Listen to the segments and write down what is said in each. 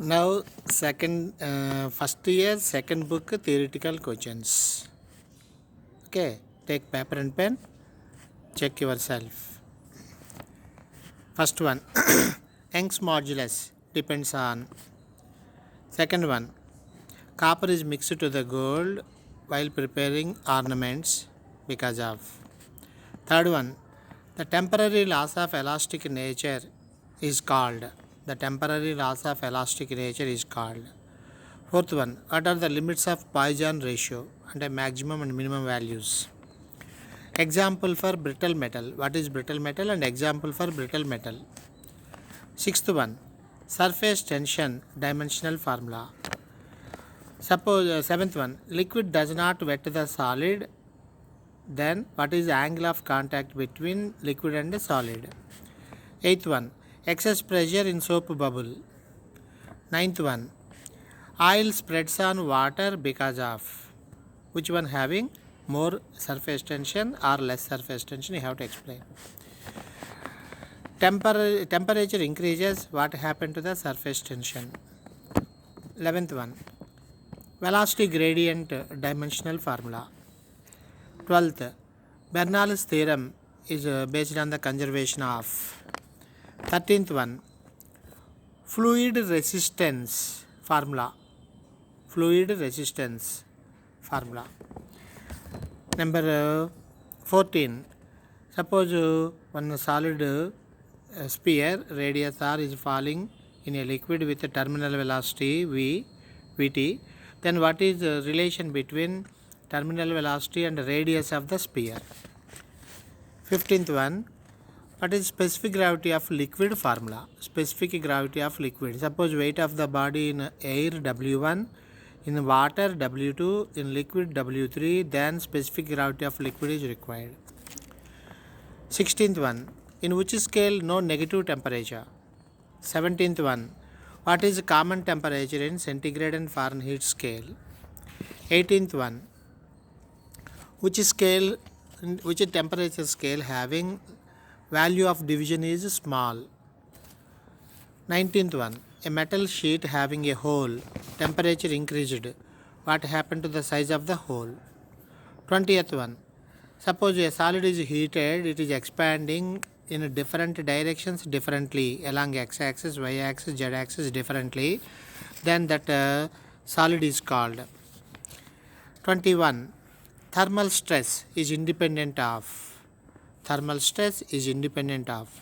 Now, first year, second book, theoretical questions. Okay, take paper and pen, check yourself. First one, Young's modulus depends on. Second one, copper is mixed to the gold while preparing ornaments because of. Third one, the temporary loss of elastic nature is called. The temporary loss of elastic nature is called. Fourth one, what are the limits of Poisson ratio and a maximum and minimum values? Example for brittle metal. What is brittle metal and example for brittle metal? Sixth one, surface tension dimensional formula. Suppose seventh one, liquid does not wet the solid. Then what is the angle of contact between liquid and the solid? Eighth one, excess pressure in soap bubble. Ninth one, oil spreads on water because of. Which one having more surface tension or less surface tension, you have to explain. Temperature increases, what happened to the surface tension? 11th one, velocity gradient dimensional formula. 12th, Bernoulli's theorem is based on the conservation of. 13th one, fluid resistance formula. Fluid resistance formula. Number 14, suppose one solid sphere radius r is falling in a liquid with a terminal velocity vt, then what is the relation between terminal velocity and radius of the sphere? 15th one, what is specific gravity of liquid formula? Specific gravity of liquid, suppose weight of the body in air w1, in water w2, in liquid w3, then specific gravity of liquid is required. 16th one, in which scale no negative temperature? 17th one, what is common temperature in centigrade and Fahrenheit scale? 18th one, which temperature scale having value of division is small? 19th one, a metal sheet having a hole, temperature increased, what happened to the size of the hole? 20th one, suppose a solid is heated, it is expanding in different directions differently along x-axis, y-axis, z-axis differently, then that solid is called. 21, thermal stress is independent of. Thermal stress is independent of.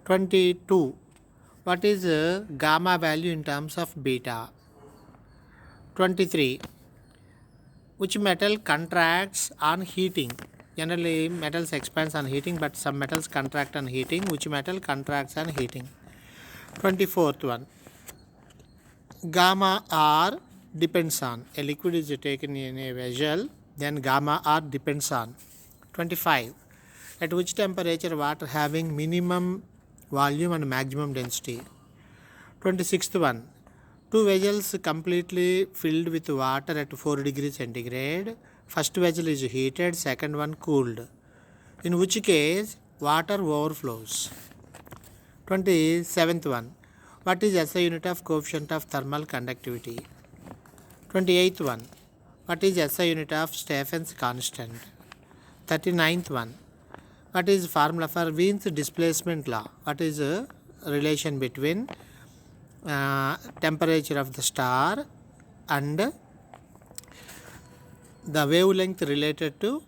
22, what is gamma value in terms of beta? 23, which metal contracts on heating? Generally metals expands on heating, but some metals contract on heating. Which metal contracts on heating? 24th one, gamma R depends on. A liquid is taken in a vessel, then gamma R depends on. 25, at which temperature water having minimum volume and maximum density? 26th one, two vessels completely filled with water at 4 degrees centigrade. First vessel is heated, second one cooled. In which case water overflows? 27th one, what is SI unit of coefficient of thermal conductivity? 28th one, what is SI unit of Stephen's constant? 39th one, what is formula for Wien's displacement law? What is a relation between temperature of the star and the wavelength related to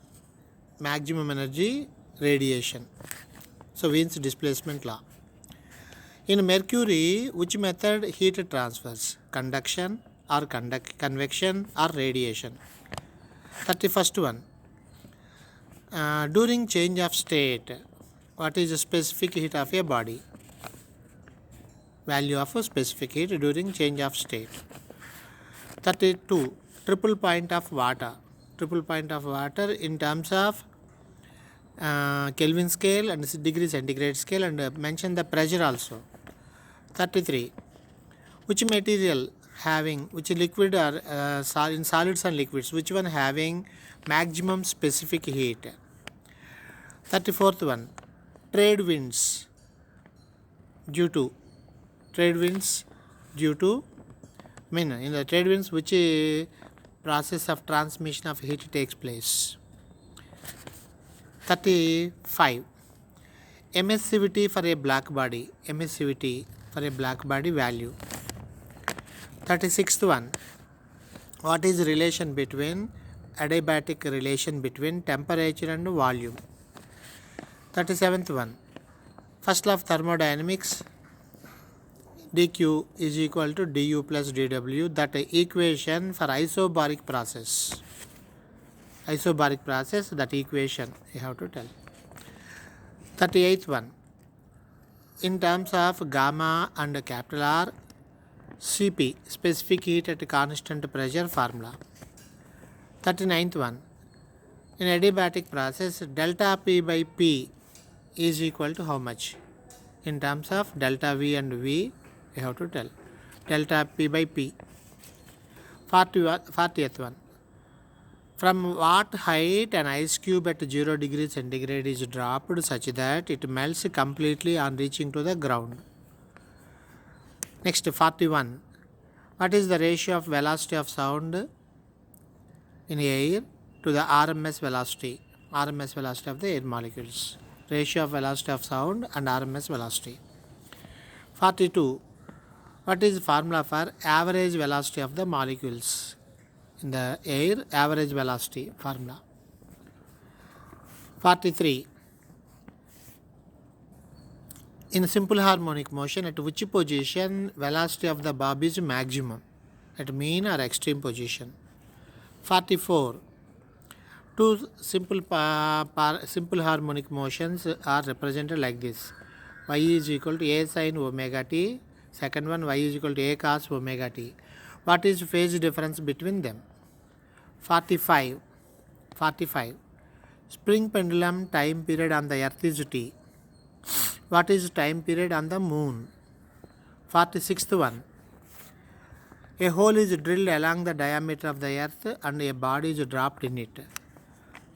maximum energy radiation? So Wien's displacement law. In mercury, which method heat transfers? Conduction or convection or radiation? 31st one, during change of state, what is the specific heat of a body? Value of a specific heat during change of state. 32, triple point of water. Triple point of water in terms of Kelvin scale and degree centigrade scale, and mention the pressure also. 33, which material having, which liquid or in solids and liquids, which one having maximum specific heat? 34th one, trade winds due to due to, in the trade winds, which process of transmission of heat takes place. 35. Emissivity for a black body. Emissivity for a black body value. 36th one. What is relation between adiabatic relation between temperature and volume? 37th one. First law of thermodynamics, dq is equal to du plus dw. That equation for isobaric process. Isobaric process, that equation you have to tell. 38th one. In terms of gamma and capital R, Cp, specific heat at constant pressure formula. 39th one. In adiabatic process, delta P by P is equal to how much? In terms of delta V and V, you have to tell. Delta P by P. 40th one. From what height an ice cube at 0 degrees centigrade is dropped such that it melts completely on reaching to the ground? Next, 41. What is the ratio of velocity of sound in air to the RMS velocity? RMS velocity of the air molecules. Ratio of velocity of sound and RMS velocity. 42. What is the formula for average velocity of the molecules in the air? Average velocity formula. 43. In simple harmonic motion, at which position velocity of the bob is maximum? At mean or extreme position. 44. Two simple harmonic motions are represented like this. Y is equal to a sin omega t. Second one, y is equal to a cos omega t. What is phase difference between them? 45. Spring pendulum time period on the earth is t. What is time period on the moon? 46th one. A hole is drilled along the diameter of the earth and a body is dropped in it.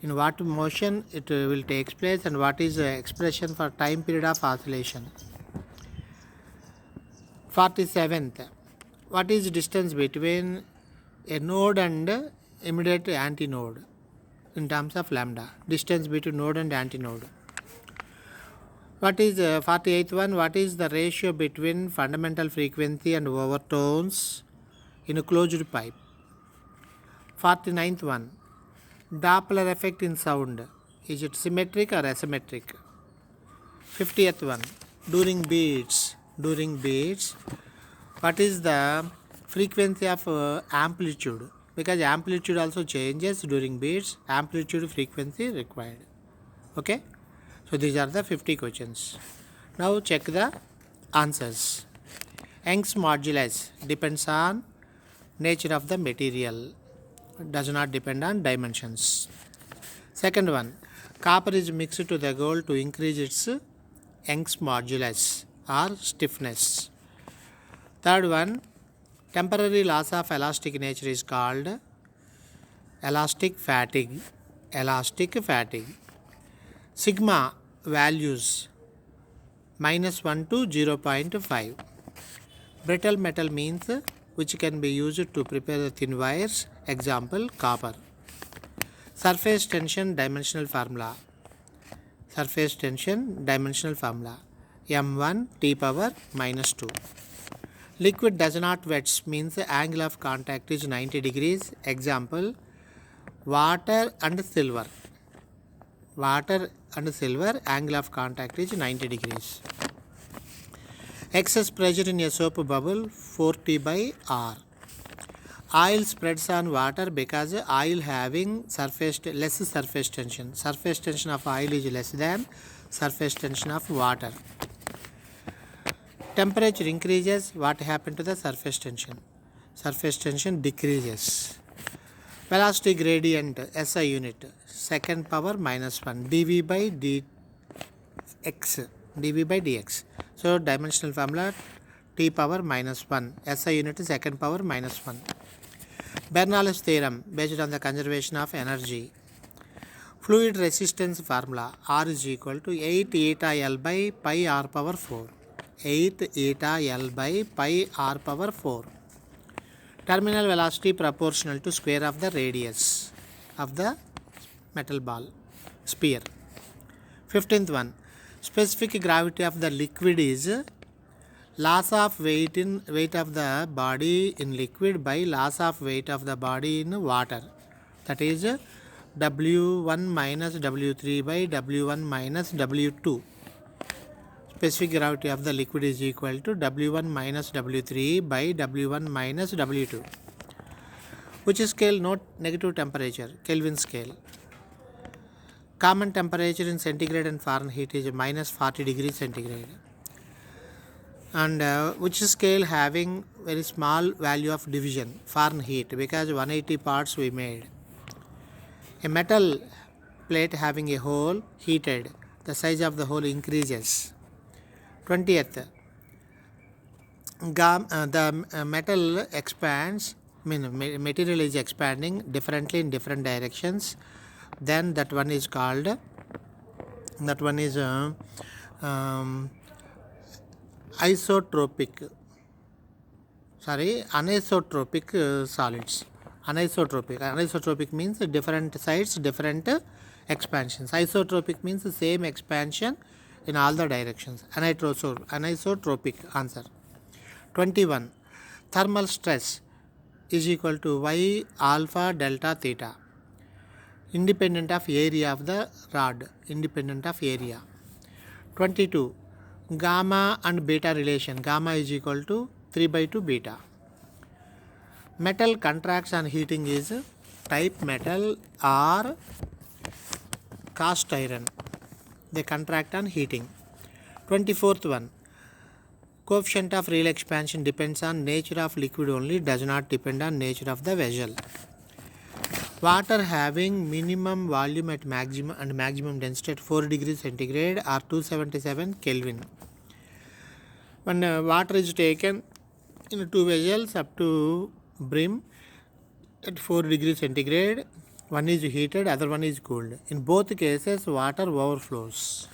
In what motion it will take place, and what is the expression for time period of oscillation? 47th. What is distance between a node and immediate antinode in terms of lambda? Distance between node and antinode. What is 48th one? What is the ratio between fundamental frequency and overtones in a closed pipe? 49th one. Doppler effect in sound. Is it symmetric or asymmetric? 50th one. During beats. What is the frequency of amplitude? Because amplitude also changes during beats. Amplitude frequency required. Okay. So these are the 50 questions. Now check the answers. Young's modulus depends on nature of the material. Does not depend on dimensions. Second one, copper is mixed to the gold to increase its Young's modulus or stiffness. Third one, temporary loss of elastic nature is called elastic fatigue. Sigma values -1 to 0.5. Brittle metal means which can be used to prepare the thin wires. Example, copper. Surface tension dimensional formula. M1 T power -2. Liquid does not wet means the angle of contact is 90 degrees. Example, water and silver. Angle of contact is 90 degrees. Excess pressure in a soap bubble 4T by R. Oil spreads on water because oil having less surface tension. Surface tension of oil is less than surface tension of water. Temperature increases, what happened to the surface tension? Surface tension decreases. Velocity gradient SI unit, second power -1, dV by dx. So dimensional formula T power -1, SI unit is second power -1. Bernoulli's theorem based on the conservation of energy. Fluid resistance formula R is equal to 8 eta L by pi R power 4. 8 eta L by pi r power 4. Terminal velocity proportional to square of the radius of the metal ball sphere. 15th one, specific gravity of the liquid is loss of weight of the body in liquid by loss of weight of the body in water, that is W1 minus W3 by W1 minus W2. Specific gravity of the liquid is equal to W1 minus W3 by W1 minus W2. Which scale? Note negative temperature, Kelvin scale. Common temperature in centigrade and Fahrenheit is minus 40 degrees centigrade. And which scale having very small value of division? Fahrenheit, because 180 parts we made. A metal plate having a hole heated, the size of the hole increases. 20th, the metal expands, material is expanding differently in different directions. Then that one is called, anisotropic solids. Anisotropic means different sides, different expansions. Isotropic means the same expansion in all the directions. Anisotropic answer. 21, thermal stress is equal to Y alpha delta theta, independent of area of the rod, independent of area. 22, gamma and beta relation. Gamma is equal to 3/2 beta. Metal contracts on heating is type metal or cast iron. They contract on heating. 24th one, coefficient of real expansion depends on nature of liquid only, does not depend on nature of the vessel. Water having minimum volume at maximum and maximum density at 4 degrees centigrade or 277 Kelvin. When water is taken in two vessels up to brim at 4 degrees centigrade, one is heated, other one is cooled. In both cases, water overflows.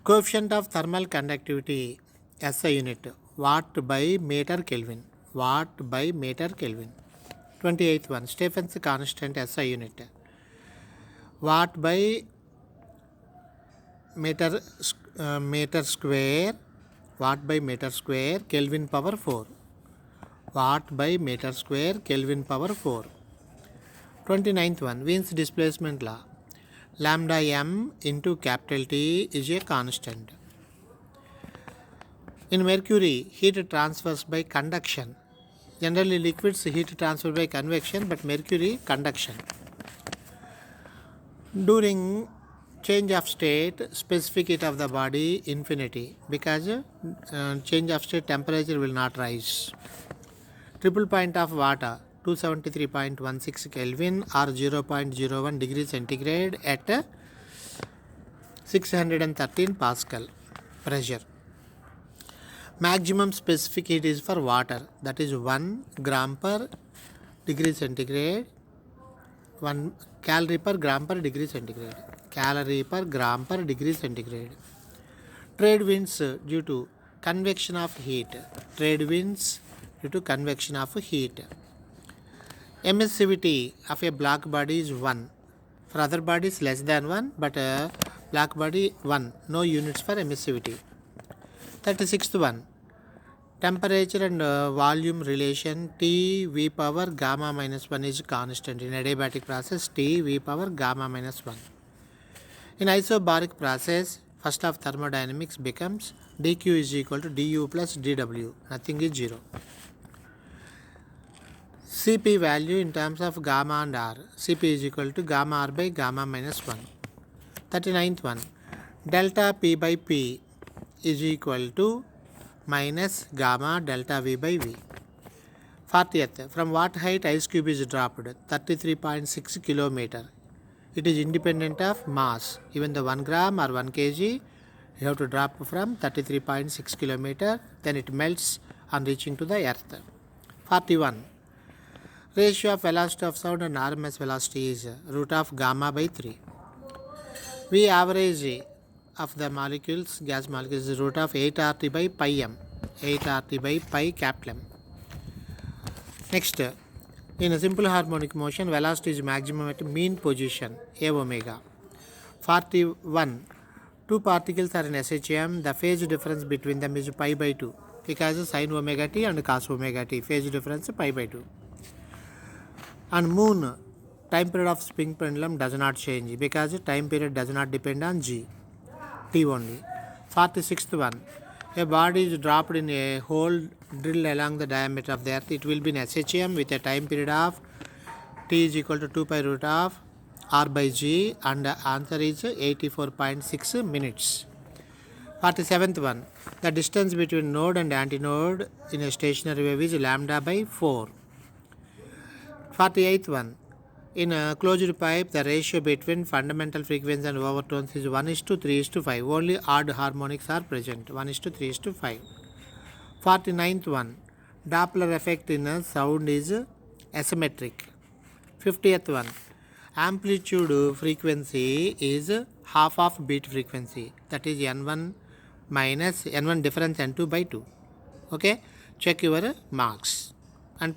Coefficient of thermal conductivity, SI unit, watt by meter Kelvin. 28th one, Stephen's constant, SI unit, watt by meter square, Kelvin power 4. Watt by meter square, Kelvin power 4. 29th one, Wien's displacement law, lambda m into capital T is a constant. In mercury, heat transfers by conduction. Generally liquids heat transfer by convection, but mercury conduction. During change of state, specific heat of the body infinity, because change of state temperature will not rise. Triple point of water, 273.16 Kelvin or 0.01 degree centigrade at 613 Pascal pressure. Maximum specific heat is for water, that is 1 gram per degree centigrade, 1 calorie per gram per degree centigrade. Trade winds due to convection of heat. Emissivity of a black body is 1. For other bodies less than 1, but black body 1. No units for emissivity. 36th one, temperature and volume relation T V power gamma minus 1 is constant. In adiabatic process, T V power gamma minus 1. In isobaric process, first of thermodynamics becomes dq is equal to du plus dw. Nothing is 0. Cp value in terms of gamma and r. Cp is equal to gamma r by gamma minus 1. 39th one, delta P by P is equal to minus gamma delta V by V. 40th, from what height ice cube is dropped? 33.6 kilometer. It is independent of mass. Even the 1 gram or 1 kg, you have to drop from 33.6 kilometer, then it melts on reaching to the earth. 41, ratio of velocity of sound and RMS velocity is root of gamma by 3. We average of the molecules, gas molecules, is root of 8 RT by pi m. 8 RT by pi capital M. Next, in a simple harmonic motion, velocity is maximum at mean position a omega. 41. Two particles are in SHM. The phase difference between them is pi by 2 because sin omega t and cos omega t. Phase difference pi by 2. On moon, time period of spin pendulum does not change because time period does not depend on g, t only. 46th one. A body is dropped in a hole drilled along the diameter of the earth. It will be in SHM with a time period of t is equal to 2 pi root of r by g, and the answer is 84.6 minutes. 47th one. The distance between node and antinode in a stationary wave is lambda by 4. 48th one. In a closed pipe, the ratio between fundamental frequency and overtones is 1:3:5. Only odd harmonics are present. 1:3:5. 49th one. Doppler effect in a sound is asymmetric. 50th one. Amplitude frequency is half of beat frequency. That is N1 minus N1 difference N2 by 2. Okay. Check your marks.